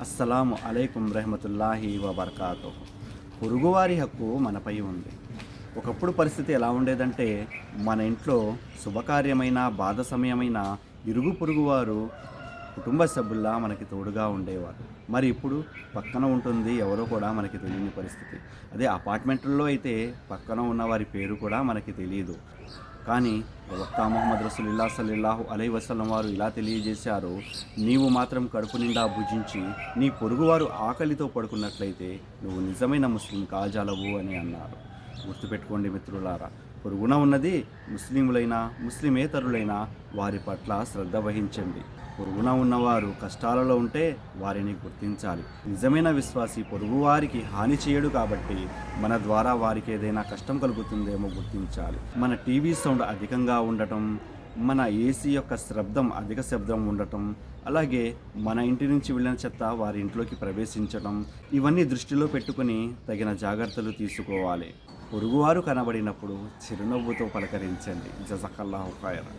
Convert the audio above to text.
అస్సలాము అలైకుం రెహమతుల్లాహి వబర్కాతు. పొరుగువారి హక్కు మనపై ఉంది. ఒకప్పుడు పరిస్థితి ఎలా ఉండేదంటే, మన ఇంట్లో శుభకార్యమైన బాధ సమయమైన ఇరుగు పొరుగువారు కుటుంబ సభ్యుల్లా మనకి తోడుగా ఉండేవారు. మరి ఇప్పుడు పక్కన ఉంటుంది ఎవరో కూడా మనకి తెలియని పరిస్థితి. అదే అపార్ట్మెంట్లలో అయితే పక్కన ఉన్న వారి పేరు కూడా మనకి తెలియదు. కానీ ప్రవక్త ముహమ్మద్ రసూలుల్లాహ్ సల్లల్లాహు అలైహి వసల్లం వారు ఇలా తెలియజేశారు, నీవు మాత్రం కడుపు నిండా భుజించి నీ పొరుగువారు ఆకలితో పడుకున్నట్లయితే నువ్వు నిజమైన ముస్లిం కాజాలవు అని అన్నారు. గుర్తుపెట్టుకోండి మిత్రులారా, పొరుగున ఉన్నది ముస్లింలైనా ముస్లిమేతరులైనా వారి పట్ల శ్రద్ధ వహించండి. పొరుగున ఉన్నవారు కష్టాలలో ఉంటే వారిని గుర్తించాలి. నిజమైన విశ్వాసి పొరుగువారికి హాని చేయడు కాబట్టి మన ద్వారా వారికి ఏదైనా కష్టం కలుగుతుందేమో గుర్తించాలి. మన టీవీ సౌండ్ అధికంగా ఉండటం, మన ఏసీ యొక్క అధిక శబ్దం ఉండటం, అలాగే మన ఇంటి నుంచి వెళ్ళిన చెత్త వారి ఇంట్లోకి ప్రవేశించడం, ఇవన్నీ దృష్టిలో పెట్టుకుని తగిన జాగ్రత్తలు తీసుకోవాలి. పొరుగువారు కనబడినప్పుడు చిరునవ్వుతో పలకరించండి. జజాకల్లాహు ఖైరన్.